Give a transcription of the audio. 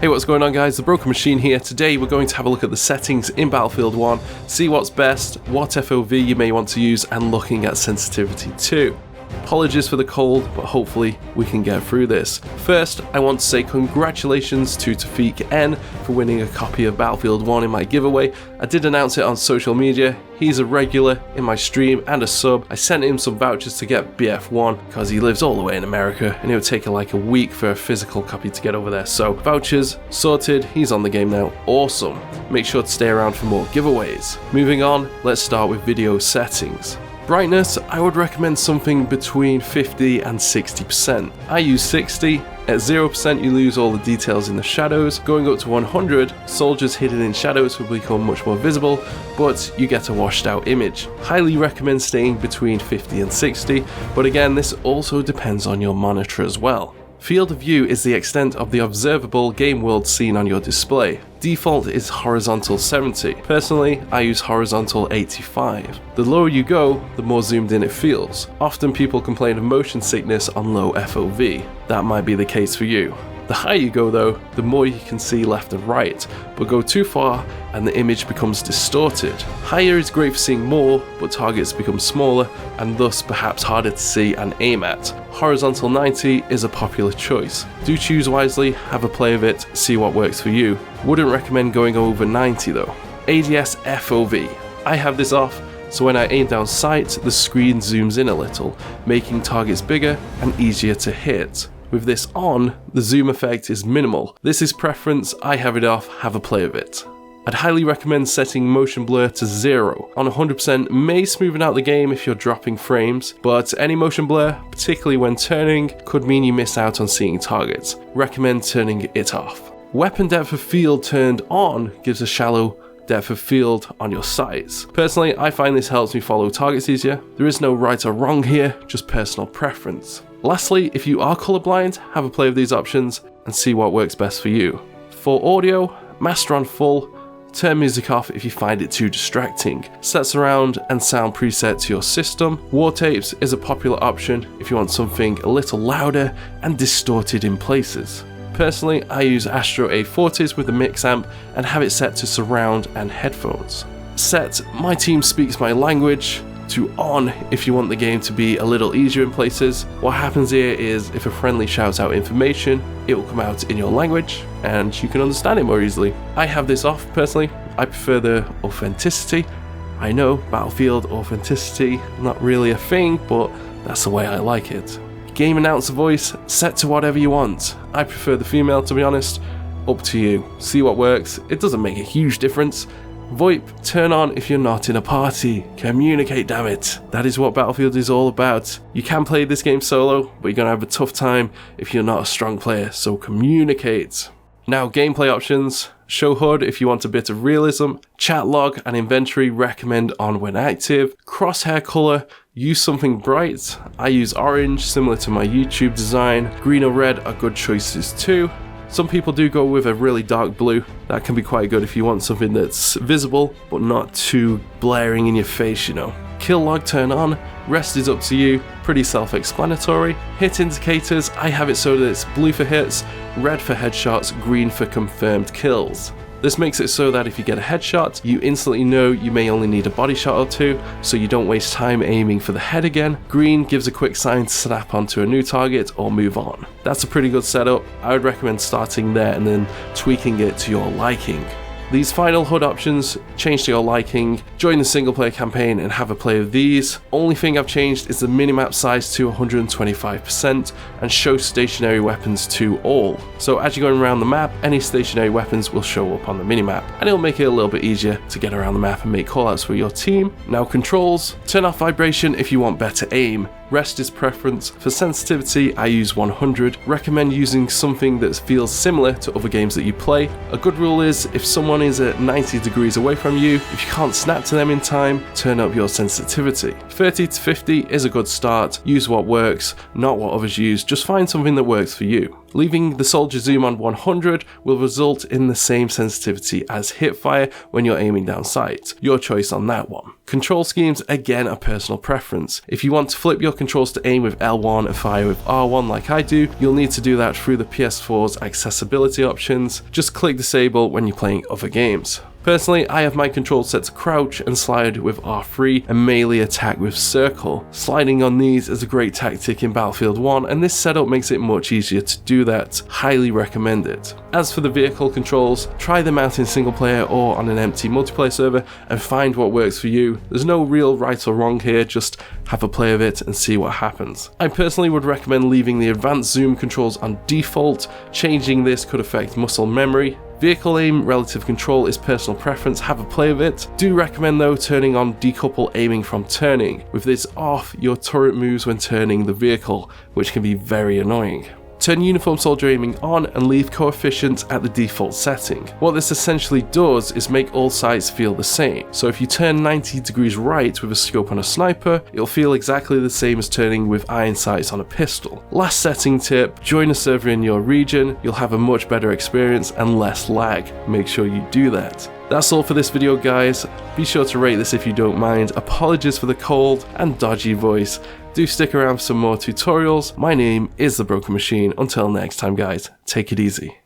Hey, what's going on guys, TheBrokenMachine here. Today we're going to have a look at the settings in Battlefield 1, see what's best, what FOV you may want to use, and looking at sensitivity too. Apologies for the cold, but hopefully we can get through this. First, I want to say congratulations to Tafik N for winning a copy of Battlefield 1 in my giveaway. I did announce it on social media. He's a regular in my stream and a sub. I sent him some vouchers to get BF1 because he lives all the way in America and it would take like a week for a physical copy to get over there. So vouchers sorted, he's on the game now. Awesome. Make sure to stay around for more giveaways. Moving on, let's start with video settings. Brightness, I would recommend something between 50 and 60%. I use 60. At 0% you lose all the details in the shadows. Going up to 100, soldiers hidden in shadows will become much more visible, but you get a washed out image. Highly recommend staying between 50 and 60, but again this also depends on your monitor as well. Field of view is the extent of the observable game world seen on your display. Default is horizontal 70. Personally, I use horizontal 85. The lower you go, the more zoomed in it feels. Often people complain of motion sickness on low FOV. That might be the case for you. The higher you go though, the more you can see left and right, but go too far and the image becomes distorted. Higher is great for seeing more, but targets become smaller and thus perhaps harder to see and aim at. Horizontal 90 is a popular choice. Do choose wisely, have a play of it, see what works for you. Wouldn't recommend going over 90 though. ADS FOV. I have this off, so when I aim down sight, the screen zooms in a little, making targets bigger and easier to hit. With this on, the zoom effect is minimal. This is preference, I have it off, have a play of it. I'd highly recommend setting motion blur to 0. On 100% may smoothen out the game if you're dropping frames, but any motion blur, particularly when turning, could mean you miss out on seeing targets. Recommend turning it off. Weapon depth of field turned on gives a shallow depth of field on your sights. Personally, I find this helps me follow targets easier. There is no right or wrong here, just personal preference. Lastly, if you are colorblind, have a play of these options and see what works best for you. For audio, master on full, turn music off if you find it too distracting. Set surround and sound preset to your system. War tapes is a popular option if you want something a little louder and distorted in places. Personally, I use Astro A40s with a mix amp and have it set to surround and headphones. Set my team speaks my language to on if you want the game to be a little easier in places. What happens here is if a friendly shouts out information, it will come out in your language and you can understand it more easily. I have this off personally. I prefer the authenticity. I know Battlefield authenticity, not really a thing, but that's the way I like it. Game announcer voice, set to whatever you want. I prefer the female, to be honest. Up to you. See what works. It doesn't make a huge difference. VoIP, turn on if you're not in a party. Communicate, damn it. That is what Battlefield is all about. You can play this game solo, but you're gonna have a tough time if you're not a strong player, so communicate. Now gameplay options. Show HUD if you want a bit of realism. Chat log and inventory recommend on when active. Crosshair color, use something bright. I use orange, similar to my YouTube design. Green or red are good choices too. Some people do go with a really dark blue. That can be quite good if you want something that's visible, but not too blaring in your face, you know. Kill log turn on, rest is up to you, pretty self-explanatory. Hit indicators, I have it so that it's blue for hits, red for headshots, green for confirmed kills. This makes it so that if you get a headshot, you instantly know you may only need a body shot or two, so you don't waste time aiming for the head again. Green gives a quick sign to snap onto a new target or move on. That's a pretty good setup. I would recommend starting there and then tweaking it to your liking. These final HUD options, change to your liking, join the single player campaign and have a play of these. Only thing I've changed is the minimap size to 125% and show stationary weapons to all. So as you're going around the map, any stationary weapons will show up on the minimap and it'll make it a little bit easier to get around the map and make callouts for your team. Now controls, turn off vibration if you want better aim. Rest is preference. For sensitivity, I use 100. Recommend using something that feels similar to other games that you play. A good rule is if someone is at 90 degrees away from you, if you can't snap to them in time, turn up your sensitivity. 30 to 50 is a good start. Use what works, not what others use. Just find something that works for you. Leaving the soldier zoom on 100 will result in the same sensitivity as hipfire when you're aiming down sight. Your choice on that one. Control schemes, again, are personal preference. If you want to flip your controls to aim with L1 and fire with R1 like I do, you'll need to do that through the PS4's accessibility options. Just click disable when you're playing other games. Personally, I have my controls set to crouch and slide with R3 and melee attack with circle. Sliding on these is a great tactic in Battlefield 1, and this setup makes it much easier to do that. Highly recommend it. As for the vehicle controls, try them out in single player or on an empty multiplayer server and find what works for you. There's no real right or wrong here, just have a play of it and see what happens. I personally would recommend leaving the advanced zoom controls on default. Changing this could affect muscle memory. Vehicle aim relative control is personal preference, have a play of it. Do recommend though turning on decouple aiming from turning. With this off, your turret moves when turning the vehicle, which can be very annoying. Turn uniform soldier aiming on and leave coefficient at the default setting. What this essentially does is make all sights feel the same. So if you turn 90 degrees right with a scope on a sniper, it'll feel exactly the same as turning with iron sights on a pistol. Last setting tip, join a server in your region, you'll have a much better experience and less lag. Make sure you do that. That's all for this video, guys. Be sure to rate this if you don't mind. Apologies for the cold and dodgy voice. Do stick around for some more tutorials. My name is TheBrokenMachine. Until next time, guys, take it easy.